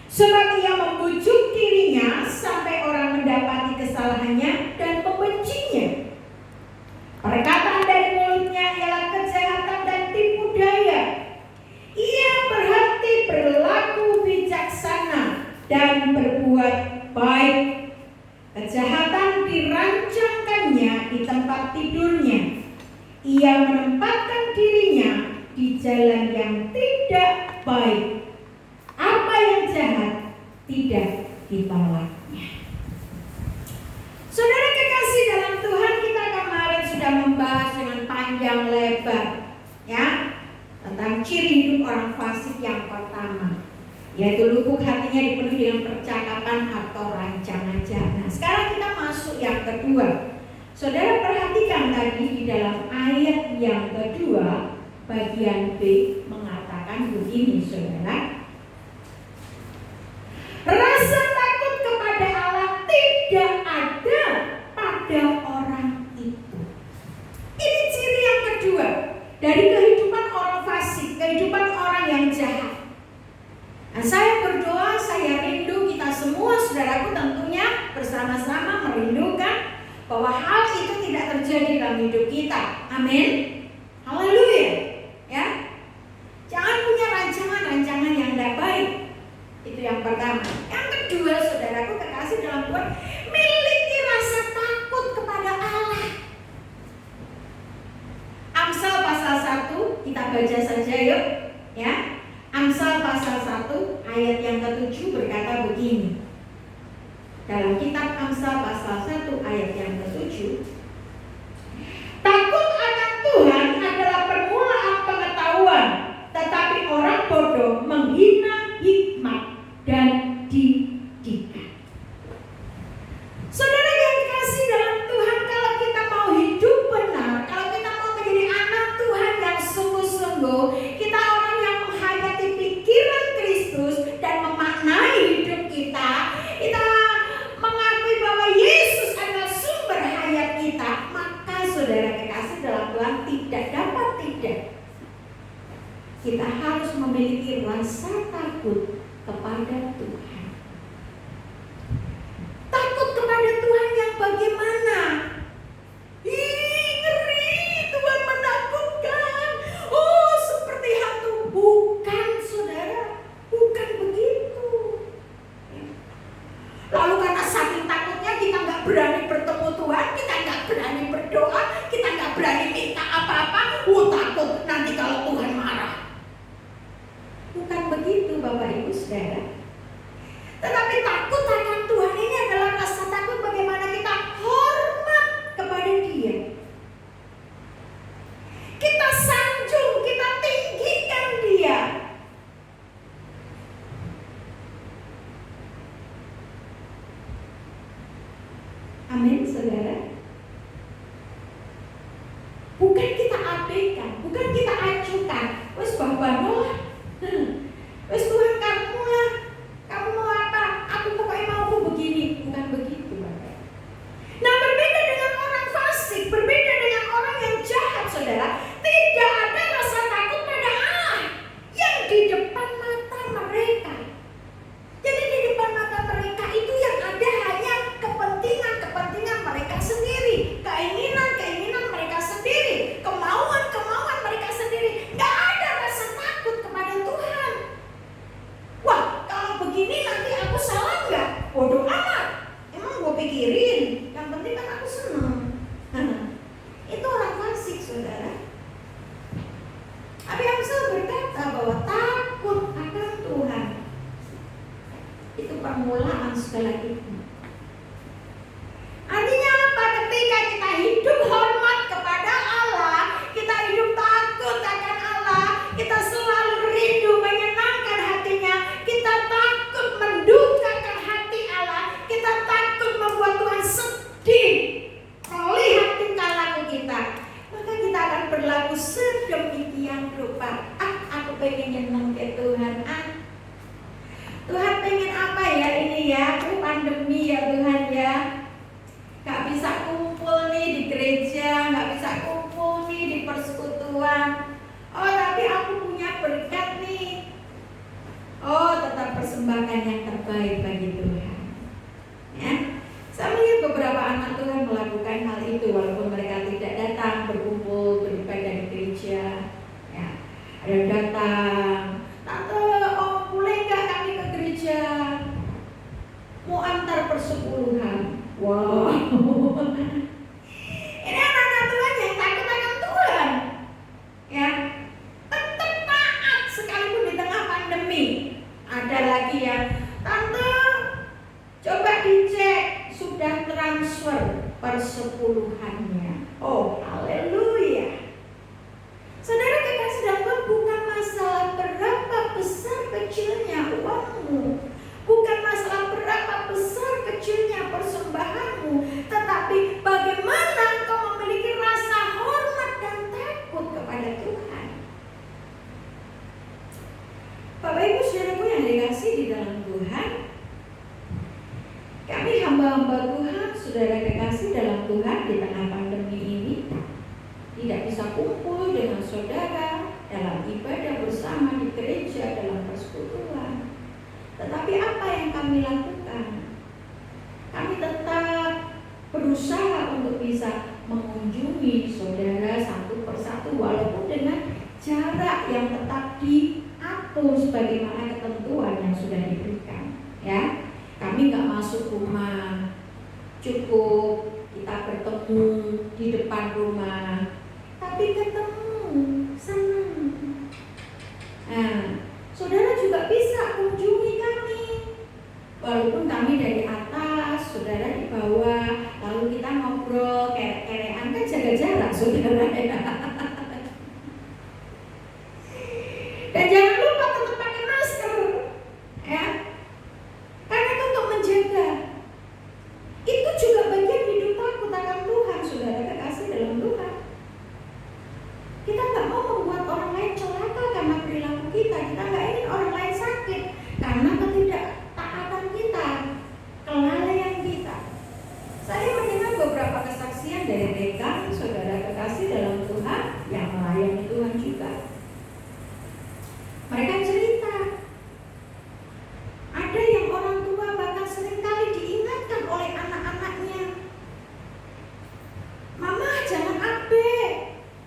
Sebab ia membujuk dirinya sampai orang mendapati kesalahannya dan membencinya. Perkataan dari mulutnya ialah kejahatan dan tipu daya. Ia berhati berlaku bijaksana dan berbuat baik. Kejahatan dirancangkannya di tempat tidurnya. Ia menempatkan dirinya di jalan yang tidak baik. Apa yang jahat tidak ditolaknya. Saudara kekasih dalam Tuhan, kita kemarin sudah membahas dengan panjang lebar, ya, tentang ciri hidup orang fasik yang pertama, yaitu lubuk hatinya dipenuhi dengan percakapan atau rancangan jahat. Nah, sekarang kita masuk yang kedua. Saudara perhatikan tadi di dalam ayat yang kedua, bagian B mengatakan begini, saudara. Rasa takut kepada Allah tidak ada pada orang itu. Ini ciri yang kedua dari kehidupan orang fasik, kehidupan orang yang jahat. Nah, saya berdoa, saya rindu kita semua, saudaraku, tentunya bersama-sama merindukan bahwa hal itu tidak terjadi dalam hidup kita. Amin. Haleluya. Ya. Jangan punya rancangan-rancangan yang tidak baik. Itu yang pertama. Yang kedua, saudaraku kekasih dalam Tuhan, miliki rasa takut kepada Allah. Amsal pasal 1, kita baca saja yuk, ya. Amsal pasal 1 ayat yang ke-7 berkata begini. Dalam kitab Amsal pasal 1 ayat yang ke-7, takut akan Tuhan adalah permulaan pengetahuan, tetapi orang bodoh menghina hikmat dan didikan. Saudara yang dikasih dalam Tuhan, kalau kita mau hidup benar, kalau kita mau menjadi anak Tuhan yang sungguh-sungguh, kita orang yang menghayati pikiran Kristus dan memaknai hidup kita, kita mengakui bahwa Yesus adalah sumber hayat kita, maka saudara kekasih dalam Tuhan, tidak dapat tidak, kita harus memiliki rasa takut kepada Tuhan. Takut kepada Tuhan yang bagaimana? Ngeri, Tuhan menakutkan. Oh, seperti hantu. Bukan, saudara, bukan begitu. Lalu karena saking takutnya kita nggak berani bertemu Tuhan, kita nggak berani berdoa, kita nggak berani minta apa-apa. Takut nanti kalau Tuhan marah. Bukan begitu, Bapak Ibu Saudara. Tetapi takut akan Tuhan ini adalah rasa takut bagaimana kita hormat kepada Dia. Kita sanjung, kita tinggikan Dia. Amin, saudara. Bukan kita abaikan, bukan kita acuhkan. Wes bahwa wes Tuhan kamu lah, kamu mau apa? Aku pokoknya mau begini. Bukan begitu, Bapak. Nah, berbeda dengan orang fasik, berbeda dengan orang yang jahat, saudara. Tidak ada rasa takut pada Allah yang di depan mata mereka. Jadi di depan mata mereka itu yang ada hanya kepentingan mereka sendiri, keinginan mereka sendiri, kemauan mereka sendiri. Gak ada rasa takut kepada Tuhan. Wah, kalau begini nanti aku salah nggak? Bodoh amat. Emang gue pikirin. Yang penting kan aku senang. Itu orang fasik, saudara. Abi Amsal berkata bahwa takut akan Tuhan itu permulaan segala itu. Artinya apa? Ketika kita hidup hormat kepada Allah, kita hidup takut akan Allah, kita selalu rindu menyenangkan hatinya, kita takut mendukakan hati Allah, kita takut membuat Tuhan sedih melihat tingkah laku kita, maka kita akan berlaku sedemikian rupa. Aku pengen nyeneng ke Tuhan. Tuhan pengen apa ya ini ya? Pandemi ya Tuhan ya. Gak bisa kumpul nih di gereja, gak bisa kumpul nih di persekutuan. Oh, tapi aku punya berkat nih. Oh, tetap persembahkan yang lagi ya, tante coba dicek sudah transfer persepuluhannya. Oh haleluya. Saudara kekasih dalam Tuhan, bukan masalah berapa besar kecilnya uangmu, bukan masalah berapa besar kecilnya persembahanmu, tetapi bagaimana engkau memiliki rasa hormat dan takut kepada Tuhan. Bapak Ibu saudaraku yang dikasih di dalam Tuhan, kami hamba-hamba Tuhan, saudara kekasih dalam Tuhan, di tengah pandemi ini tidak bisa kumpul dengan saudara dalam ibadah bersama di gereja dalam persekutuan. Tetapi apa yang kami lakukan? Kami tetap berusaha untuk bisa mengunjungi saudara satu persatu, walaupun dengan jarak yang tetap diatur sebagaimana ketentuan yang sudah diberikan. Ya, kami nggak masuk rumah, cukup kita bertemu di depan rumah, tapi ketemu, senang. Nah, saudara juga bisa kunjungi kami, walaupun kami dari atas, saudara di bawah, lalu kita ngobrol, kerek-kerekan, kan jaga jarak, saudara. Dan jangan lupa tetap pakai masker, ya, karena itu untuk menjaga. Itu juga bagian hidup takut akan Tuhan, saudara kekasih dalam Tuhan. Kita nggak mau membuat orang lain celaka karena perilaku kita. Kita nggak ingin orang lain sakit karena ketidaktaatan kita, kelalaian kita. Saya mendengar beberapa kesaksian dari rekan saudara kekasih dalam Tuhan yang melayani Tuhan juga. Mereka cerita, ada yang orang tua bahkan seringkali diingatkan oleh anak-anaknya, Mama jangan abe,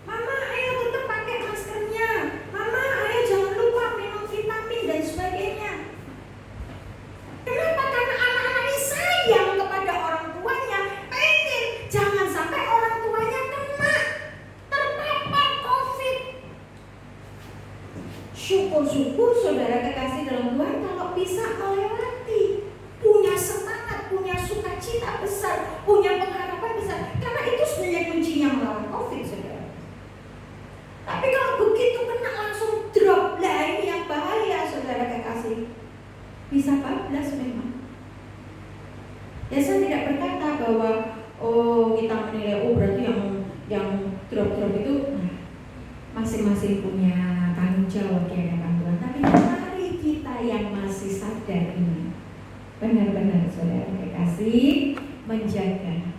Mama ayo tetap pakai maskernya, Mama ayo jangan lupa minum vitamin dan sebagainya. Kenapa? Karena anak-anak ini sayang kepada orang tuanya, pengen jangan sampai orang tuanya kena terpapar COVID. Syukur-syukur saudara kekasih dalam Tuhan kalau bisa melewati, punya semangat, punya sukacita besar, punya pengharapan besar, karena itu sebenarnya kuncinya melawan COVID, saudara. Tapi kalau begitu kena langsung drop, lah ini yang bahaya, saudara kekasih. Bisa bablas memang. Ya, saya tidak berkata bahwa kita menilai berarti yang drop itu masing-masing punya tanggung jawab di hadapan Tuhan. Tapi mari kita yang masih sadar ini benar-benar saudara kekasih menjaga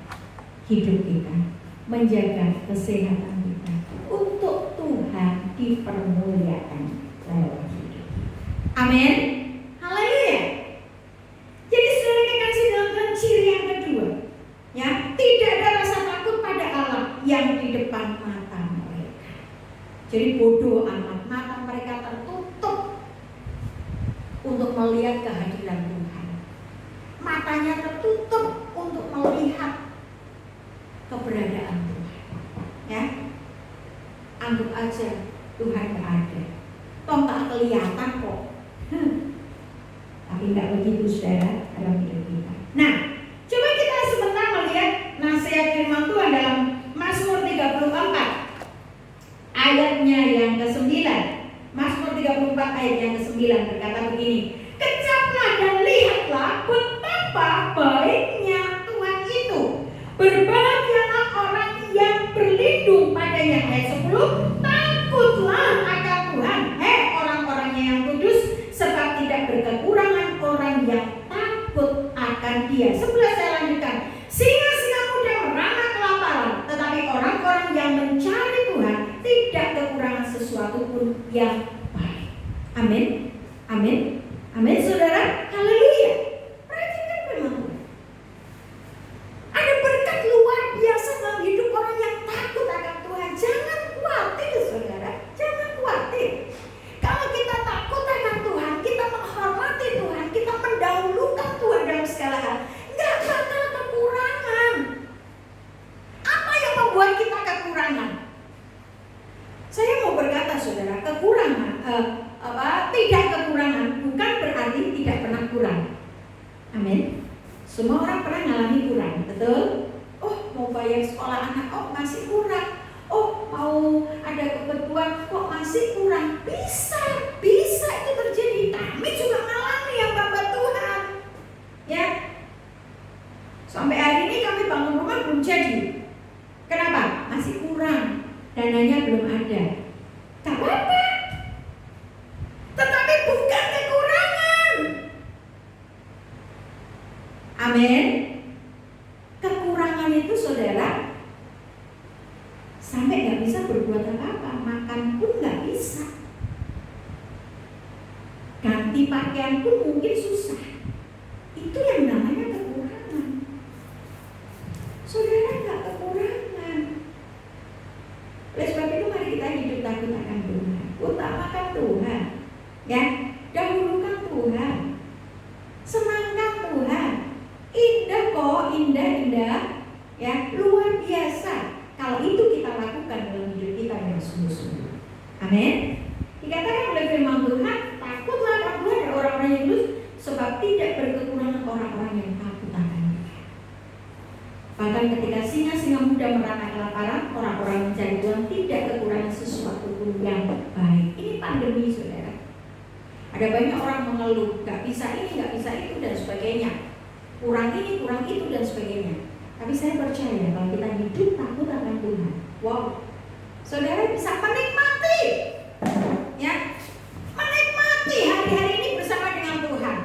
hidup kita, menjaga kesehatan kita untuk Tuhan dipermuliakan lewat hidup. Amin. Haleluya. Jadi saudara kekasih dalam Tuhan, ciri yang kedua, ya, tidak ada rasa takut pada Allah yang di depan mata mereka. Jadi bodoh amat, mata mereka tertutup untuk melihat kehadiran Tuhan. Matanya tertutup untuk melihat keberadaan Tuhan. Ya, anggap aja Tuhan nggak ada. Toh nggak kelihatan kok. Tapi nggak begitu saudara dalam hidup kita. Nah, coba kita sebentar melihat nasihat firman Tuhan dalam Mazmur 34 ayatnya yang ke-9. Mazmur 34 ayat yang ke-9 berkata begini, kecaplah dan lihatlah betapa baiknya Tuhan itu. Berbahagialah orang yang berlindung padanya. Ayat 10, takutlah akan Tuhan, orang-orangnya yang kudus, sebab tidak berkekurangan orang yang takut akan Dia. 11 saya lanjutkan. Singa-singa muda merana kelaparan, tetapi orang-orang yang mencari Tuhan tidak kekurangan sesuatu pun yang baik. Amin. Amin. Amin saudara. Haleluya. Perhatikan firman Tuhan. Ada berkat luar biasa dalam hidup orang yang takut akan Tuhan. Jangan khawatir saudara. Jangan khawatir. Kalau kita takut akan Tuhan, kita menghormati Tuhan, kita mendahulukan Tuhan dalam segala hal, nggak kurang. Amin. Semua orang pernah ngalami kurang, betul? Oh, mau bayar sekolah anak, oh masih kurang. Oh, mau ada kebutuhan, kok masih kurang. Bisa itu terjadi. Kami juga ngalami yang Bapak Tuhan. Ya. Sampai hari ini kami bangun rumah belum jadi. Kenapa? Masih kurang. Dananya belum ada. Tak apa-apa. Tetapi bukan kekurangan. Amin. Kekurangan itu saudara sampai gak bisa berbuat apa-apa. Makan pun gak bisa. Ganti pakaian pun mungkin susah. Itu yang namanya kekurangan. Saudara gak kekurangan. Oleh sebab itu mari kita hidup takut akan Tuhan. Utamakan Tuhan. Ya, dahulukan Tuhan. Senangkan Tuhan. Indah kok, indah. Ya, luar biasa. Kalau itu kita lakukan dalam hidup kita yang sungguh-sungguh. Amin. Dikatakan oleh firman Tuhan, takutlah ada orang-orang yang lulus, sebab tidak berkekurangan orang-orang yang takut akan Dia. Bahkan ketika singa-singa muda merana kelaparan, orang-orang mencari Tuhan tidak kekurangan sesuatu pun yang baik. Ini pandemi, saudara. Ada banyak orang mengeluh, gak bisa ini, gak bisa itu, dan sebagainya. Kurang ini, kurang itu, dan sebagainya. Tapi saya percaya kalau kita hidup takut akan Tuhan, wow, saudara bisa menikmati, ya, menikmati hari-hari ini bersama dengan Tuhan.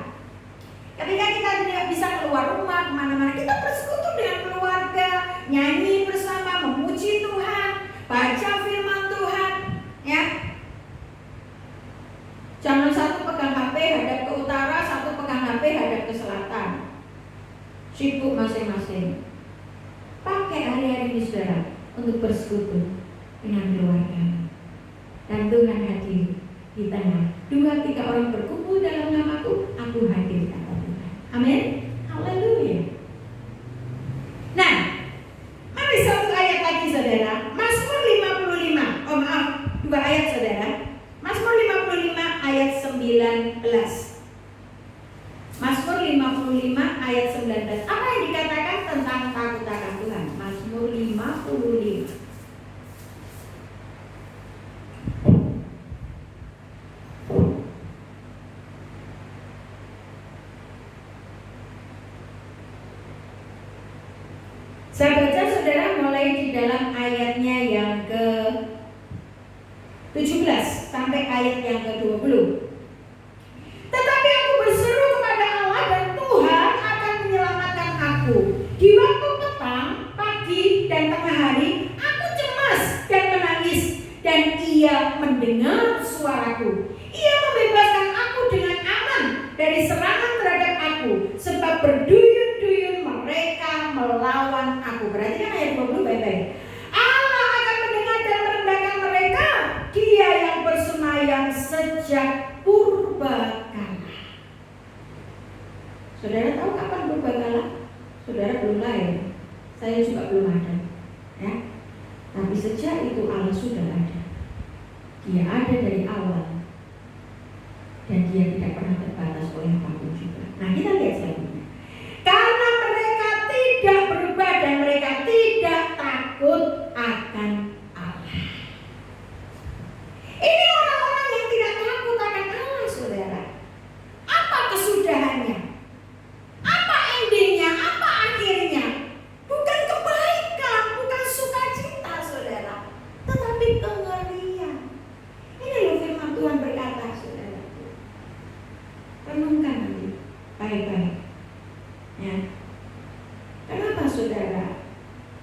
Ketika kita tidak bisa keluar rumah kemana-mana, kita bersekutu dengan keluarga, nyanyi bersama, memuji Tuhan, baca firman Tuhan, ya. Jangan satu pegang HP hadap ke utara, satu pegang HP hadap ke selatan. Sibuk masing-masing. Pakai hari-hari ini saudara untuk bersekutu dengan keluarga. Dan Tuhan hadir di tengah. 2-3 orang berkumpul dalam namaku, aku hadir, kata Tuhan. Amin. Haleluya. Nah, mari satu ayat lagi saudara. Mazmur 55. Oh maaf, 2 ayat saudara. Mazmur 55 ayat 19. Mazmur 55 ayat 19. Apa yang dikatakan tentang takut akan Tuhan? Mazmur 55. Saya baca saudara mulai di dalam ayatnya yang ke 17 sampai ayat yang ke 20. Tetapi aku berseru kepada Allah dan Tuhan akan menyelamatkan aku. Di waktu petang, pagi, dan tengah hari, aku cemas dan menangis, dan Ia mendengar suaraku. Ia membebaskan aku dengan aman dari serangan terhadap aku, sebab berduyun-duyun mereka melawan aku. Berarti kan ayat 20 baik-baik. Allah akan mendengar dan merendahkan mereka, Dia yang bersemayam sejak purbakala. Saudara tahu kapan purbakala? Saudara belum lahir, saya juga belum ada, ya. Tapi sejak itu Allah sudah ada. Dia ada dari awal, dan Dia tidak pernah terbatas oleh apapun juga. Nah, kita lihat selanjutnya. Karena mereka tidak berubah dan mereka tidak takut akan Allah. Ini orang-orang yang tidak takut akan Allah, saudara. Apa kesudahannya? Apa endingnya? Apa akhirnya? Bukan kebaikan, bukan sukacita, saudara, tetapi kengerian. Ini loh firman Tuhan berkata, saudara. Renungkan nanti baik-baik, ya. Kenapa, saudara?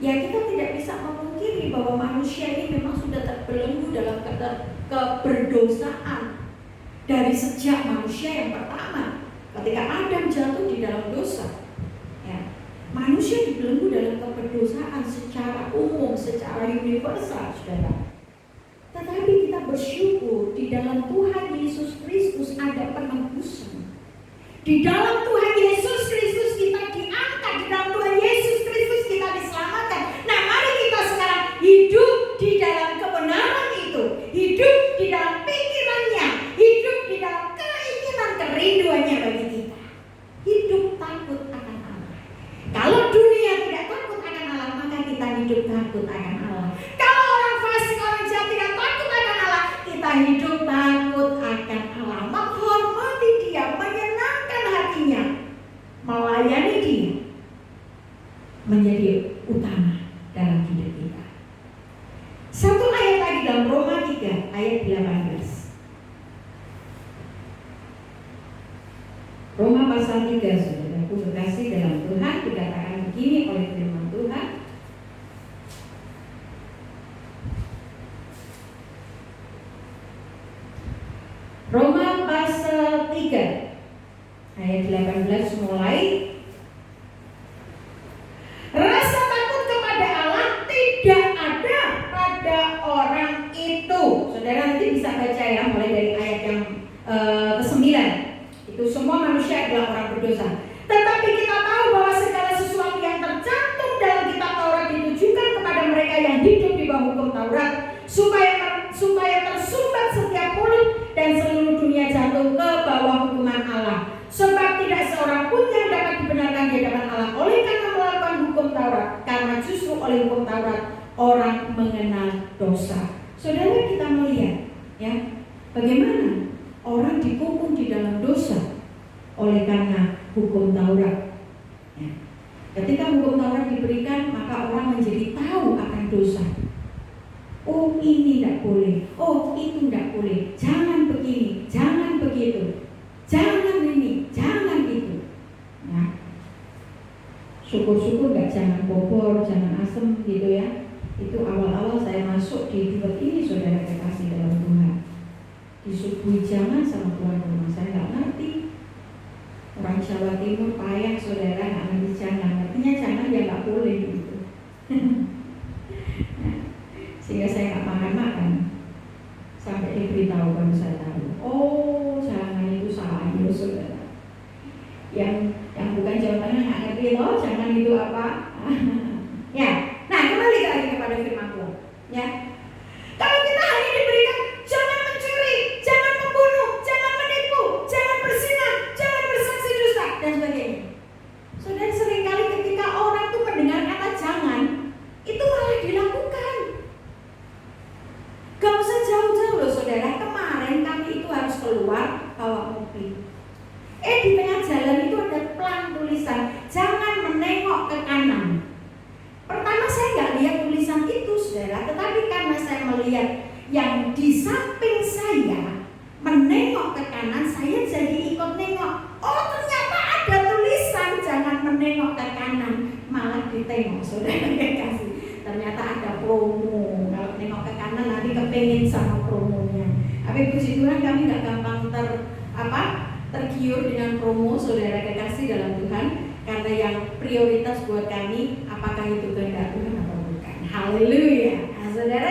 Ya, kita tidak bisa memungkiri bahwa manusia ini memang sudah terbelenggu dalam keberdosaan dari sejak manusia yang pertama. Ketika Adam jatuh di dalam dosa, ya, manusia dibelenggu dalam keberdosaan secara umum, secara universal, saudara. Tetapi kita bersyukur di dalam Tuhan Yesus Kristus ada penebusan. Di dalam Tuhan Yesus Kristus kita diangkat, di dalam Tuhan Yesus Kristus kita diselamatkan. Nah, mari kita sekarang hidup di dalam kebenaran itu, hidup di dalam pikirannya, hidup di dalam keinginan kerinduannya bagi kita. menjadi utama dalam hidup kita. Satu ayat lagi dalam Roma 3 ayat 18. Roma pasal 3, saudaraku kekasih dalam Tuhan, dikatakan begini oleh firman Tuhan. Roma pasal 3 ayat 18 mulai. Rasa takut kepada Allah tidak ada pada orang itu. Saudara nanti bisa baca ya, mulai dari ayat yang ke-9. Itu semua manusia adalah orang berdosa. Tetapi kita tahu bahwa segala sesuatu yang tercantum dalam kitab Taurat ditujukan kepada mereka yang hidup di bawah hukum Taurat, supaya tersumbat setiap mulut dan seluruh dunia jatuh ke bawah hukuman Allah. Sebab tidak seorang pun yang dapat dibenarkan di hadapan Allah oleh karena melakukan hukum Taurat, karena justru oleh hukum Taurat orang mengenal dosa. Saudara, kita melihat ya, bagaimana orang dikungkung di dalam dosa oleh karena hukum Taurat. Ya. Ketika hukum Taurat diberikan, maka orang menjadi tahu akan dosa. Oh, ini tidak boleh, oh itu tidak boleh, jangan begini, jangan begitu, jangan ini, jangan itu. Nah, syukur-syukur nggak jangan bobor, jangan asem gitu ya. Itu awal-awal saya masuk di tempat ini, saudara kekasih dalam Tuhan. Disuguhi jangan sama tuan rumah, saya nggak ngerti. Orang Jawa Timur payah, saudara nggak ngerti jangan, artinya jangan ya nggak boleh gitu. Sehingga saya nggak makan sampai diberitahu baru saya tahu. Oh, jangan itu salah ya saudara. Yang bukan Jawa Tengah nggak ngerti loh, jangan itu apa? Ya, nah kembali lagi kepada firman Tuhan. Ya, kalau kita hanya diberikan jangan mencuri, jangan membunuh, jangan menipu, jangan berzina, jangan bersaksi dusta dan sebagainya. Saudara, seringkali ketika orang tuh mendengar kata jangan, itu malah dilakukan. Gak usah jauh-jauh loh saudara. Kemarin kami itu harus keluar bawa mobil. Di tengah jalan itu ada plang tulisan jangan menengok ke kanan. Pertama saya gak lihat tulisan itu saudara, tetapi karena saya melihat yang di samping saya menengok ke kanan, saya jadi ikut nengok. Oh, ternyata ada tulisan jangan menengok ke kanan, malah ditengok saudara kasih. Ternyata ada promo. Kalau nengok ke kanan nanti kepengin sama promonya. Tapi puji Tuhan kami gak gampang tergiur dengan promo, saudara kekasih dalam Tuhan. Karena yang prioritas buat kami, apakah itu kehendak Tuhan atau bukan. Haleluya. Nah, saudara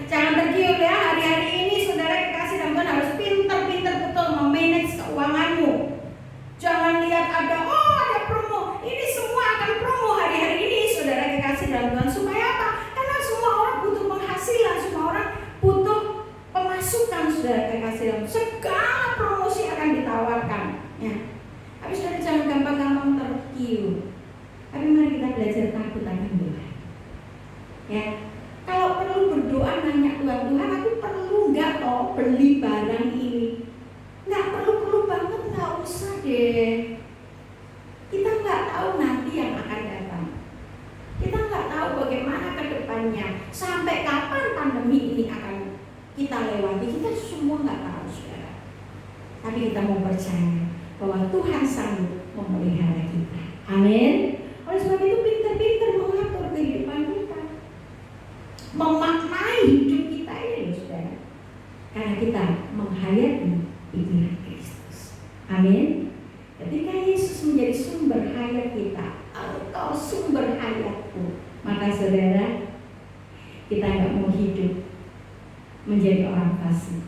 jangan tergiur ya. Hari-hari ini saudara kekasih dalam Tuhan harus pintar-pintar betul memanage keuanganmu. Jangan lihat ada promo. Ini semua akan promo hari-hari ini saudara kekasih dalam Tuhan. Supaya apa? Karena semua orang butuh penghasilan, semua orang butuh pemasukan saudara kekasih dalam Tuhan. Segala promosi akan ditawarkan ya. Tapi saudara jangan gampang-gampang tergiur. Tapi mari kita belajar takut akan Tuhan. Ya, kalau perlu berdoa nanya Tuhan, aku perlu nggak toh beli barang ini? Nggak perlu banget, nggak usah deh. Kita nggak tahu nanti yang akan datang. Kita nggak tahu bagaimana ke depannya. Sampai kapan pandemi ini akan kita lewati. Kita semua nggak tahu saudara. Tapi kita mau percaya bahwa Tuhan sanggup memelihara kita. Amin. Oleh sebab itu pintar-pintar mengatur kehidupan kita, memaknai hidup kita ini saudara. Karena kita menghayati pikiran Kristus. Amin. Ketika Yesus menjadi sumber hayat kita, Engkau sumber hayatku, maka saudara kita nggak mau hidup menjadi orang fasik,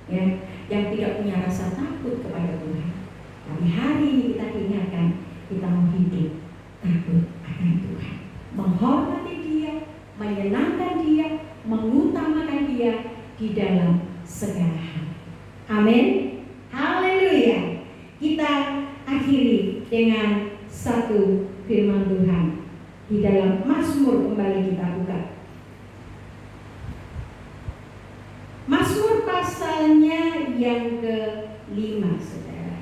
ya, yang tidak punya rasa takut kepada Tuhan. Tapi hari ini kita diingatkan kita mau hidup takut akan Tuhan, menghormati Dia, menyenangkan Dia, mengutamakan Dia di dalam segala hal. Amin. Haleluya. Kita akhiri dengan satu firman Tuhan di dalam Mazmur. Kembali kita buka Mazmur pasalnya yang ke-5 saudara.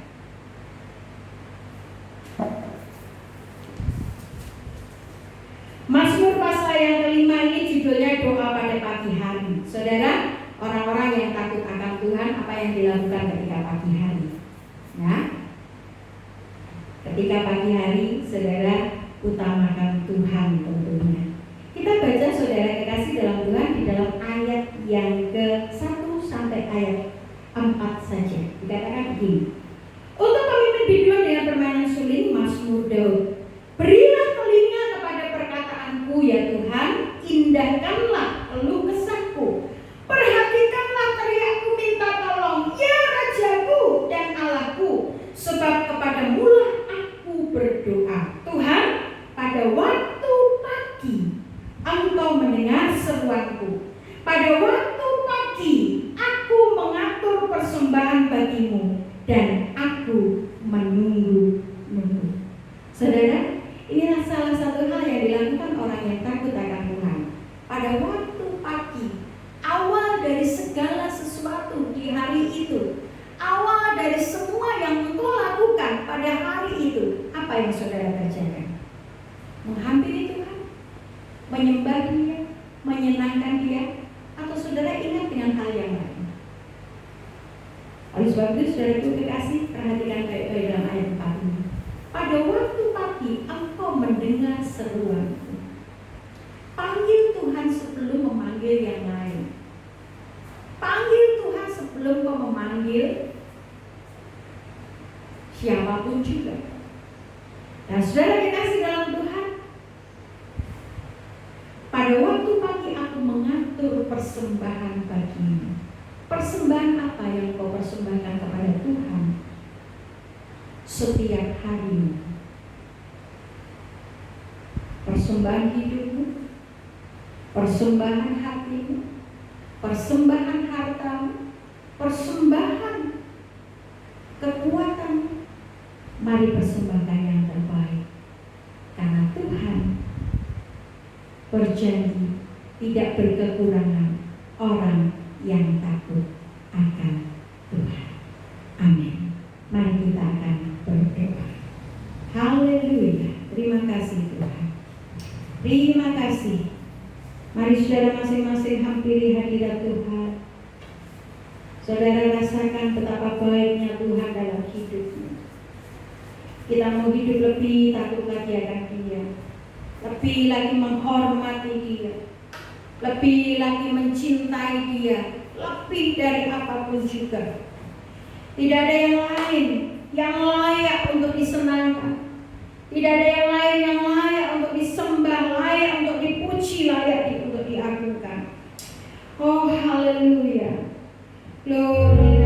dilakukan ketika pagi hari. Nah, ketika pagi hari, saudara utamakan Tuhan tentunya. Kita baca saudara kekasih dalam Tuhan di dalam ayat yang ke-1 sampai ayat 4 saja. Dikatakan begini. Untuk pemimpin biduan dengan permainan suling, Mazmur Daud. Berilah telinga kepada perkataanku ya Tuhan, indahkanlah keluh kesahku. Perhatikanlah teriakku minta tolong, ya Rajaku dan Allahku, sebab kepadamu-lah aku berdoa. Tuhan, pada waktu pagi Engkau mendengar seruanku. Pada waktu pagi aku mengatur persembahan bagimu dan aku menunggu-nunggu. Saudara, inilah salah satu hal yang dilakukan orang yang takut akan Tuhan. Pada waktu pagi, awal dari segala sesuatu di hari itu, awal dari semua yang engkau lakukan pada hari itu, apa yang saudara kerjakan? Menghampiri Tuhan, menyembah Dia, menyenangkan Dia, atau saudara ingat dengan hal yang lain? Oleh sebab itu, saudaraku kekasih, perhatikan baik-baik dalam ayat 4 ini. Pada waktu pagi engkau mendengar seruanku. Panggil Tuhan sebelum memanggil yang lain. Panggil Tuhan sebelum kau memanggil siapapun juga. Nah, saudara kekasih dalam Tuhan, pada waktu pagi aku mengatur persembahan bagimu. Persembahan apa yang kau persembahkan kepada Tuhan setiap hari? Persembahan hidupmu, persembahan hatimu, persembahan hartamu, persembahan kekuatanmu. Mari persembahkan yang terbaik, karena Tuhan berjanji tidak berkekurangan orang yang takut akan Tuhan. Amin. Mari kita akan berdoa. Haleluya. Terima kasih Tuhan. Terima kasih. Mari saudara masing-masing hampiri hadirat Tuhan. Saudara rasakan betapa baiknya Tuhan dalam hidupmu. Kita mau hidup lebih takut lagi akan Dia, lebih lagi menghormati Dia, lebih lagi mencintai Dia, lebih dari apapun juga. Tidak ada yang lain yang layak untuk disenangkan. Tidak ada yang lain yang layak untuk disembah, layak untuk dipuji, layak untuk diagungkan. Oh haleluya. Glory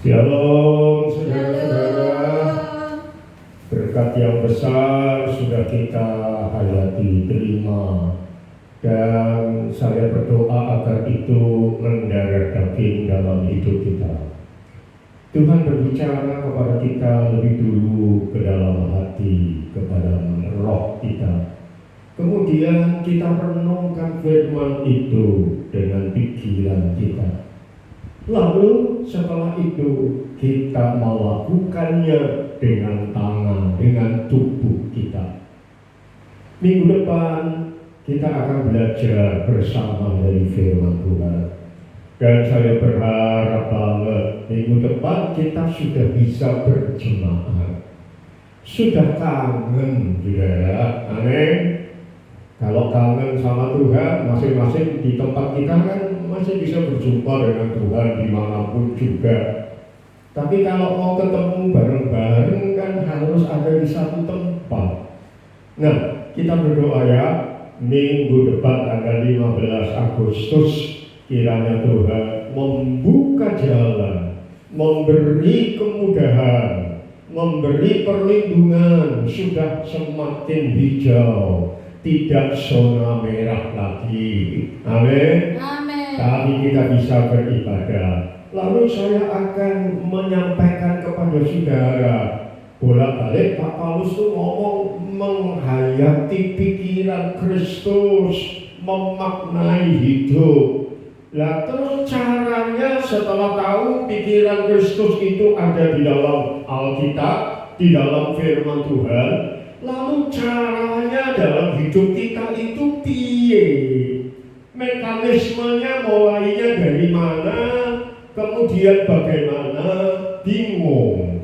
Shalom saudara-saudara, berkat yang besar sudah kita hayati, terima. Dan saya berdoa agar itu mendarah daging dalam hidup kita. Tuhan berbicara kepada kita lebih dulu ke dalam hati, ke dalam roh kita. Kemudian kita renungkan firman itu dengan pikiran kita. Lalu setelah itu kita melakukannya dengan tangan, dengan tubuh kita. Minggu depan kita akan belajar bersama dari firman Tuhan. Dan saya berharap banget minggu depan kita sudah bisa berjemaah. Sudah kangen juga ya, amin. Kalau kangen sama Tuhan, masing-masing di tempat kita kan masih bisa berjumpa dengan Tuhan dimanapun juga. Tapi kalau mau ketemu bareng-bareng kan harus ada di satu tempat. Nah, kita berdoa ya, minggu depan tanggal 15 Agustus kiranya Tuhan membuka jalan, memberi kemudahan, memberi perlindungan, sudah semakin hijau, tidak zona merah lagi. Amin. Tapi kita bisa beribadah. Lalu saya akan menyampaikan kepada saudara, bolak-balik Pak Paulus itu ngomong menghayati pikiran Kristus, memaknai hidup. Lah terus caranya setelah tahu pikiran Kristus itu ada di dalam Alkitab, di dalam firman Tuhan, lalu caranya dalam hidup kita itu piye? Mekanismenya mulainya dari mana, kemudian bagaimana, bingung.